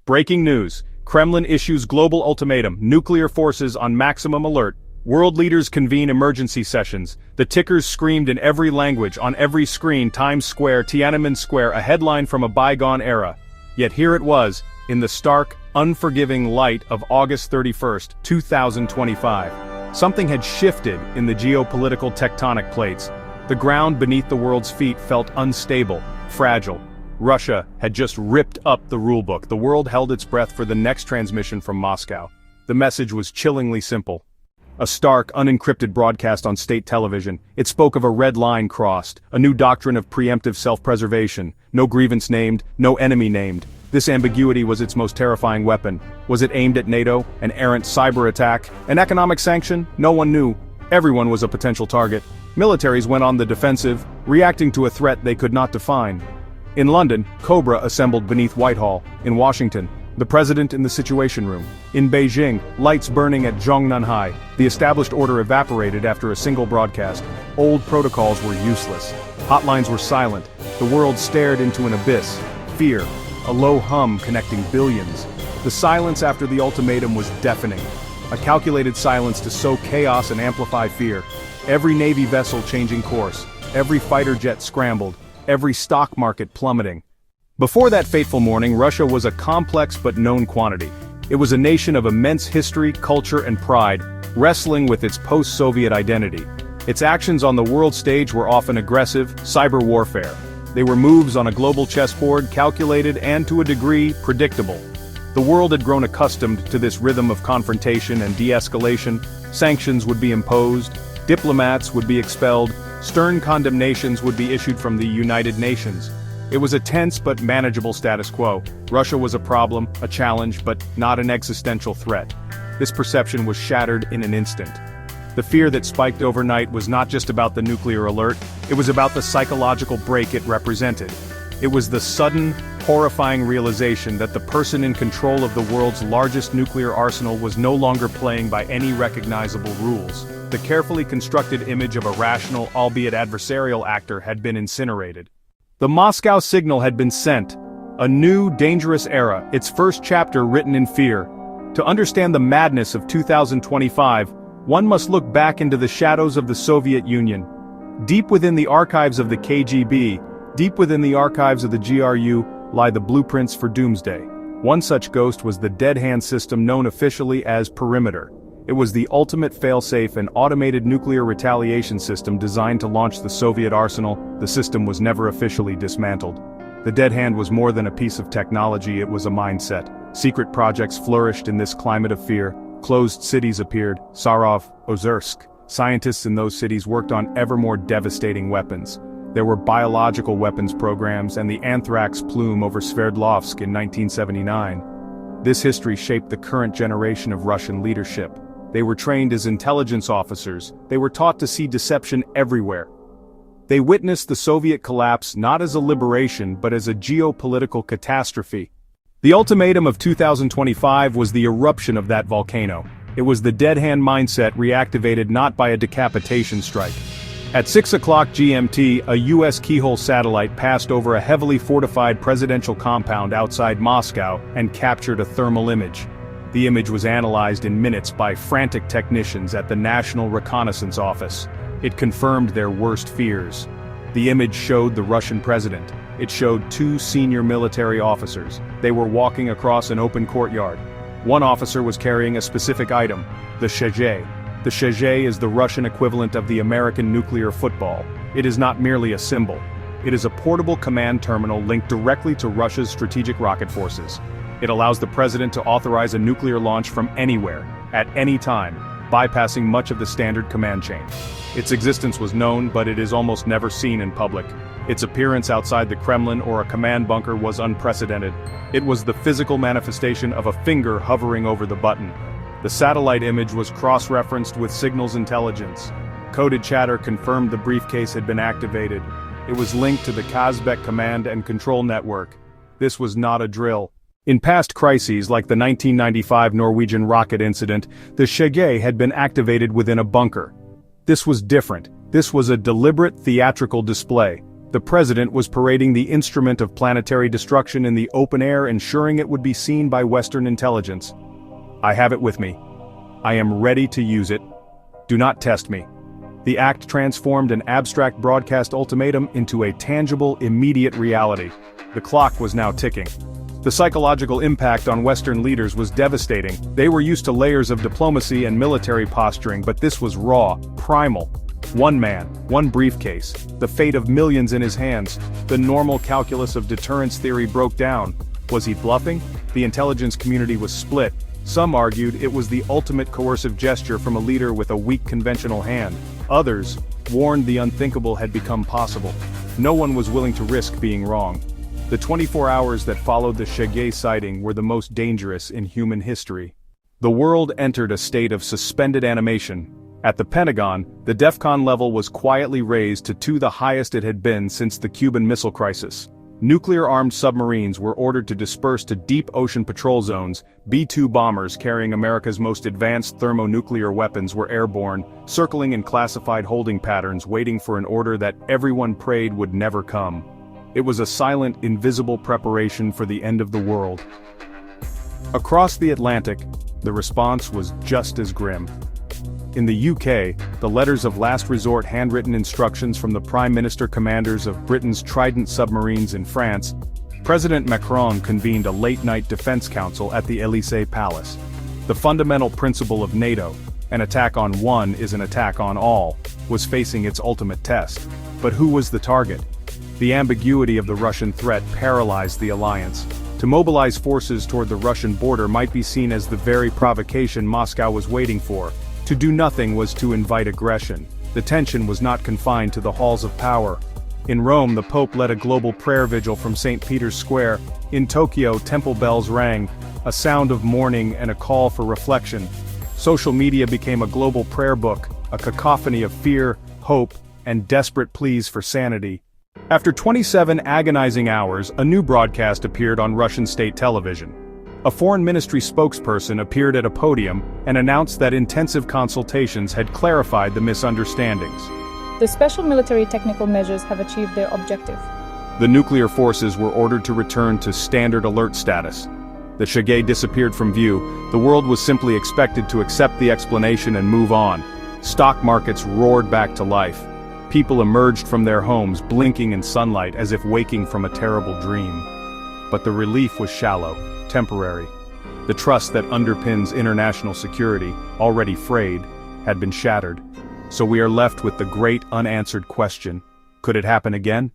Breaking news. Kremlin issues global ultimatum, nuclear forces on maximum alert. World leaders convene emergency sessions. The tickers screamed in every language, on every screen, Times Square, Tiananmen Square, a headline from a bygone era. Yet here it was, in the stark, unforgiving light of August 31st, 2025. Something had shifted in the geopolitical tectonic plates. The ground beneath the world's feet felt unstable, fragile. Russia had just ripped up the rulebook. The world held its breath for the next transmission from Moscow. The message was chillingly simple. A stark, unencrypted broadcast on state television. It spoke of a red line crossed, a new doctrine of preemptive self-preservation. No grievance named, no enemy named. This ambiguity was its most terrifying weapon. Was it aimed at NATO, an errant cyber attack, an economic sanction? No one knew. Everyone was a potential target. Militaries went on the defensive, reacting to a threat they could not define. In London, Cobra assembled beneath Whitehall. In Washington, the president in the Situation Room. In Beijing, lights burning at Zhongnanhai. The established order evaporated after a single broadcast. Old protocols were useless. Hotlines were silent. The world stared into an abyss. Fear. A low hum connecting billions. The silence after the ultimatum was deafening. A calculated silence to sow chaos and amplify fear. Every Navy vessel changing course. Every fighter jet scrambled. Every stock market plummeting. Before that fateful morning, Russia was a complex but known quantity. It was a nation of immense history, culture, and pride, wrestling with its post-Soviet identity. Its actions on the world stage were often aggressive, cyber warfare. They were moves on a global chessboard, calculated and, to a degree, predictable. The world had grown accustomed to this rhythm of confrontation and de-escalation. Sanctions would be imposed, diplomats would be expelled, stern condemnations would be issued from the United Nations. It was a tense but manageable status quo. Russia was a problem, a challenge, but not an existential threat. This perception was shattered in an instant. The fear that spiked overnight was not just about the nuclear alert, it was about the psychological break it represented. It was the sudden, horrifying realization that the person in control of the world's largest nuclear arsenal was no longer playing by any recognizable rules. The carefully constructed image of a rational, albeit adversarial actor had been incinerated. The Moscow signal had been sent. A new, dangerous era, its first chapter written in fear. To understand the madness of 2025, one must look back into the shadows of the Soviet Union. Deep within the archives of the KGB, deep within the archives of the GRU, lie the blueprints for doomsday. One such ghost was the dead hand system known officially as Perimeter. It was the ultimate failsafe and automated nuclear retaliation system designed to launch the Soviet arsenal. The system was never officially dismantled. The dead hand was more than a piece of technology, it was a mindset. Secret projects flourished in this climate of fear. Closed cities appeared, Sarov, Ozersk. Scientists in those cities worked on ever more devastating weapons. There were biological weapons programs and the anthrax plume over Sverdlovsk in 1979. This history shaped the current generation of Russian leadership. They were trained as intelligence officers. They were taught to see deception everywhere. They witnessed the Soviet collapse not as a liberation but as a geopolitical catastrophe. The ultimatum of 2025 was the eruption of that volcano. It was the dead hand mindset reactivated not by a decapitation strike. At 6 o'clock GMT, a U.S. keyhole satellite passed over a heavily fortified presidential compound outside Moscow and captured a thermal image. The image was analyzed in minutes by frantic technicians at the National Reconnaissance Office. It confirmed their worst fears. The image showed the Russian president. It showed two senior military officers. They were walking across an open courtyard. One officer was carrying a specific item, the Shizhe. The Shizhe is the Russian equivalent of the American nuclear football. It is not merely a symbol. It is a portable command terminal linked directly to Russia's strategic rocket forces. It allows the president to authorize a nuclear launch from anywhere, at any time, bypassing much of the standard command chain. Its existence was known, but it is almost never seen in public. Its appearance outside the Kremlin or a command bunker was unprecedented. It was the physical manifestation of a finger hovering over the button. The satellite image was cross-referenced with signals intelligence. Coded chatter confirmed the briefcase had been activated. It was linked to the Kazbek command and control network. This was not a drill. In past crises like the 1995 Norwegian rocket incident, the Shizhe had been activated within a bunker. This was different. This was a deliberate theatrical display. The president was parading the instrument of planetary destruction in the open air, ensuring it would be seen by Western intelligence. I have it with me. I am ready to use it. Do not test me. The act transformed an abstract broadcast ultimatum into a tangible, immediate reality. The clock was now ticking. The psychological impact on Western leaders was devastating. They were used to layers of diplomacy and military posturing, but this was raw, primal. One man, one briefcase, the fate of millions in his hands. The normal calculus of deterrence theory broke down. Was he bluffing? The intelligence community was split. Some argued it was the ultimate coercive gesture from a leader with a weak conventional hand. Others warned the unthinkable had become possible. No one was willing to risk being wrong. The 24 hours that followed the Shizhe sighting were the most dangerous in human history. The world entered a state of suspended animation. At the Pentagon, the DEFCON level was quietly raised to the highest it had been since the Cuban Missile Crisis. Nuclear-armed submarines were ordered to disperse to deep ocean patrol zones. B-2 bombers carrying America's most advanced thermonuclear weapons were airborne, circling in classified holding patterns, waiting for an order that everyone prayed would never come. It was a silent, invisible preparation for the end of the world. Across the Atlantic, the response was just as grim. In the UK, the letters of last resort handwritten instructions from the Prime Minister commanders of Britain's Trident submarines in France, President Macron convened a late-night defense council at the Élysée Palace. The fundamental principle of NATO, an attack on one is an attack on all, was facing its ultimate test. But who was the target? The ambiguity of the Russian threat paralyzed the alliance. To mobilize forces toward the Russian border might be seen as the very provocation Moscow was waiting for. To do nothing was to invite aggression. The tension was not confined to the halls of power. In Rome, the Pope led a global prayer vigil from St. Peter's Square. In Tokyo, temple bells rang, a sound of mourning and a call for reflection. Social media became a global prayer book, a cacophony of fear, hope, and desperate pleas for sanity. After 27 agonizing hours, a new broadcast appeared on Russian state television. A foreign ministry spokesperson appeared at a podium and announced that intensive consultations had clarified the misunderstandings. The special military technical measures have achieved their objective. The nuclear forces were ordered to return to standard alert status. The Shizhe disappeared from view. The world was simply expected to accept the explanation and move on. Stock markets roared back to life. People emerged from their homes, blinking in sunlight as if waking from a terrible dream. But the relief was shallow, temporary. The trust that underpins international security, already frayed, had been shattered. So we are left with the great unanswered question: could it happen again?